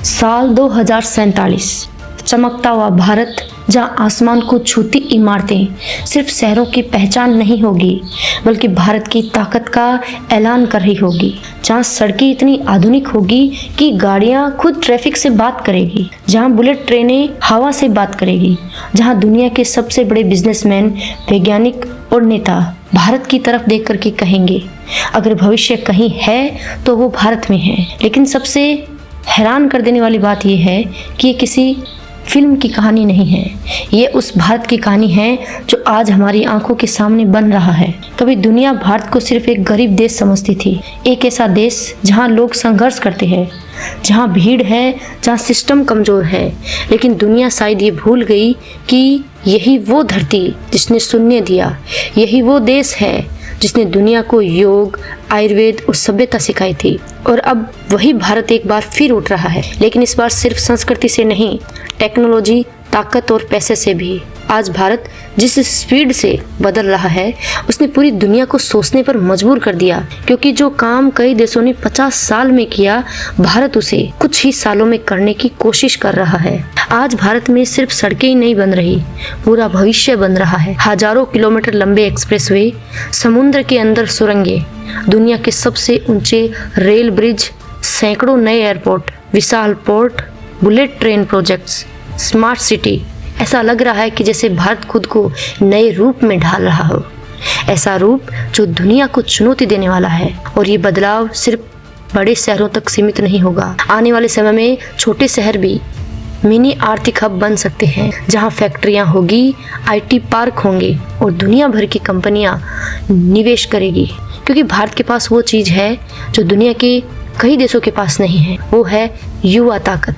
साल 2047, चमकता हुआ भारत, जहां आसमान को छूती इमारतें सिर्फ शहरों की पहचान नहीं होगी बल्कि भारत की ताकत का ऐलान कर रही होगी। जहां सड़कें इतनी आधुनिक होगी कि गाड़ियां खुद ट्रैफिक से बात करेगी, जहां बुलेट ट्रेनें हवा से बात करेगी, जहां दुनिया के सबसे बड़े बिजनेसमैन, वैज्ञानिक और नेता भारत की तरफ देख करके कहेंगे अगर भविष्य कहीं है तो वो भारत में है। लेकिन सबसे हैरान कर देने वाली बात यह है कि ये किसी फिल्म की कहानी नहीं है, ये उस भारत की कहानी है जो आज हमारी आंखों के सामने बन रहा है। कभी दुनिया भारत को सिर्फ एक गरीब देश समझती थी, एक ऐसा देश जहां लोग संघर्ष करते हैं, जहां भीड़ है, जहां सिस्टम कमजोर है। लेकिन दुनिया शायद ये भूल गई कि यही वो धरती जिसने शून्य दिया, यही वो देश है जिसने दुनिया को योग, आयुर्वेद और सभ्यता सिखाई थी। और अब वही भारत एक बार फिर उठ रहा है, लेकिन इस बार सिर्फ संस्कृति से नहीं, टेक्नोलॉजी, ताकत और पैसे से भी। आज भारत जिस स्पीड से बदल रहा है उसने पूरी दुनिया को सोचने पर मजबूर कर दिया, क्योंकि जो काम कई देशों ने 50 साल में किया, भारत उसे कुछ ही सालों में करने की कोशिश कर रहा है। आज भारत में सिर्फ सड़कें ही नहीं बन रही, पूरा भविष्य बन रहा है। हजारों किलोमीटर लंबे एक्सप्रेसवे, समुद्र के अंदर सुरंगें, दुनिया के सबसे ऊंचे रेल ब्रिज, सैकड़ों नए एयरपोर्ट, विशाल port, bullet train projects, smart city. ऐसा लग रहा है कि जैसे भारत खुद को नए रूप में ढाल रहा हो, ऐसा रूप जो दुनिया को चुनौती देने वाला है। और ये बदलाव सिर्फ बड़े शहरों तक सीमित नहीं होगा। आने वाले समय में छोटे शहर भी मिनी आर्थिक हब बन सकते हैं, जहां फैक्ट्रियां होगी, IT पार्क होंगे और दुनिया भर की कंपनियां निवेश करेगी। क्योंकि भारत के पास वो चीज़ है जो दुनिया के कई देशों के पास नहीं है, वो है युवा ताकत।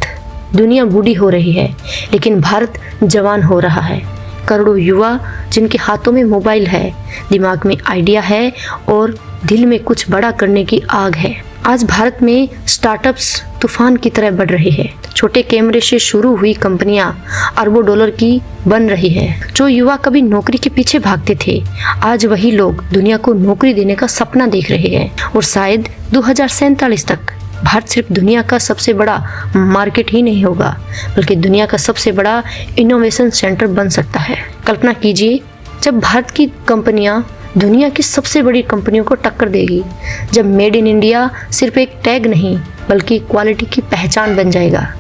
दुनिया बूढ़ी हो रही है लेकिन भारत जवान हो रहा है। करोड़ों युवा जिनके हाथों में मोबाइल है, दिमाग में आइडिया है और दिल में कुछ बड़ा करने की आग है। आज भारत में स्टार्टअप्स तूफान की तरह बढ़ रही है। छोटे कैमरे से शुरू हुई कंपनियां अरबों डॉलर की बन रही है। जो युवा कभी नौकरी के पीछे भागते थे, आज वही लोग दुनिया को नौकरी देने का सपना देख रहे हैं। और शायद 2047 तक भारत सिर्फ दुनिया का सबसे बड़ा मार्केट ही नहीं होगा बल्कि दुनिया का सबसे बड़ा इनोवेशन सेंटर बन सकता है। कल्पना कीजिए जब भारत की कंपनियां दुनिया की सबसे बड़ी कंपनियों को टक्कर देगी, जब मेड इन इंडिया सिर्फ एक टैग नहीं बल्कि क्वालिटी की पहचान बन जाएगा,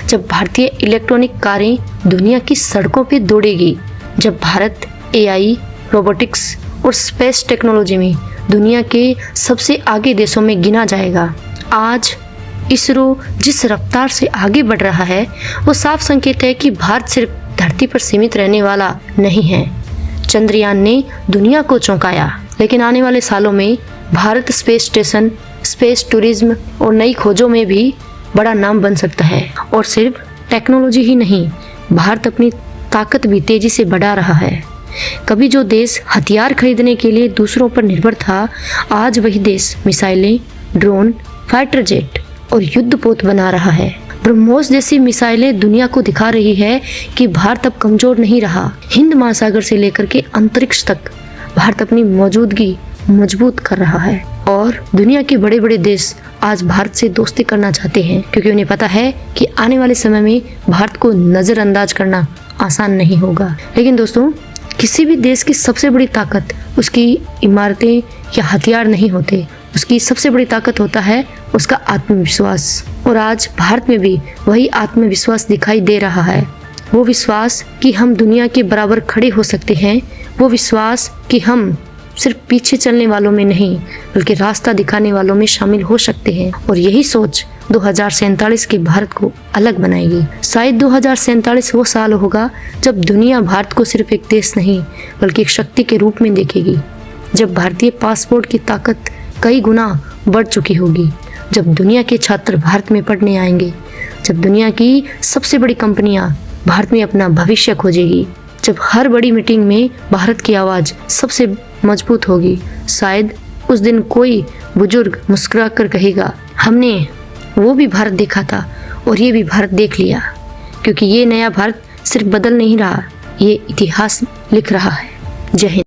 जब भारतीय इलेक्ट्रॉनिक कारें दुनिया की सड़कों पर दौड़ेगी, जब भारत AI, रोबोटिक्स और स्पेस टेक्नोलॉजी में दुनिया के सबसे आगे देशों में गिना जाएगा। आज इसरो जिस रफ्तार से आगे बढ़ रहा है वो साफ संकेत है कि भारत सिर्फ धरती पर सीमित रहने वाला नहीं है। चंद्रयान ने दुनिया को चौंकाया, लेकिन आने वाले सालों में Bharat space station, space tourism और नई खोजों में भी बड़ा नाम बन सकता है। और सिर्फ टेक्नोलॉजी ही नहीं, भारत अपनी ताकत भी तेजी से बढ़ा रहा है। कभी जो देश हथियार खरीदने के लिए दूसरों पर निर्भर था, आज वही देश मिसाइलें, ड्रोन, फाइटर जेट और युद्धपोत बना रहा है। ब्रह्मोस जैसी मिसाइलें दुनिया को दिखा रही है कि भारत अब कमजोर नहीं रहा। हिंद महासागर से लेकर के अंतरिक्ष तक भारत अपनी मौजूदगी मजबूत कर रहा है। और दुनिया के बड़े बड़े देश आज भारत से दोस्ती करना चाहते हैं, क्योंकि उन्हें पता है कि आने वाले समय में भारत को नजरअंदाज करना आसान नहीं होगा। लेकिन दोस्तों, किसी भी देश की सबसे बड़ी ताकत उसकी इमारतें या हथियार नहीं होते, उसकी सबसे बड़ी ताकत होता है उसका आत्मविश्वास। और आज भारत में भी वही आत्मविश्वास दिखाई दे रहा है। वो विश्वास कि हम दुनिया के बराबर खड़े हो सकते हैं, वो विश्वास कि हम सिर्फ पीछे चलने वालों में नहीं बल्कि रास्ता दिखाने वालों में शामिल हो सकते हैं। और यही सोच 2047 के भारत को अलग बनाएगी। शायद 2047 वो साल होगा जब दुनिया भारत को सिर्फ एक देश नहीं बल्कि एक शक्ति के रूप में देखेगी, जब भारतीय पासपोर्ट की ताकत कई गुना बढ़ चुकी होगी, जब दुनिया के छात्र भारत में पढ़ने आएंगे, जब दुनिया की सबसे बड़ी कंपनियां भारत में अपना भविष्य खोजेगी, जब हर बड़ी मीटिंग में भारत की आवाज़ सबसे मजबूत होगी। शायद उस दिन कोई बुजुर्ग मुस्कुरा कर कहेगा, हमने वो भी भारत देखा था और ये भी भारत देख लिया। क्योंकि ये नया भारत सिर्फ बदल नहीं रहा, ये इतिहास लिख रहा है। जय हिंद।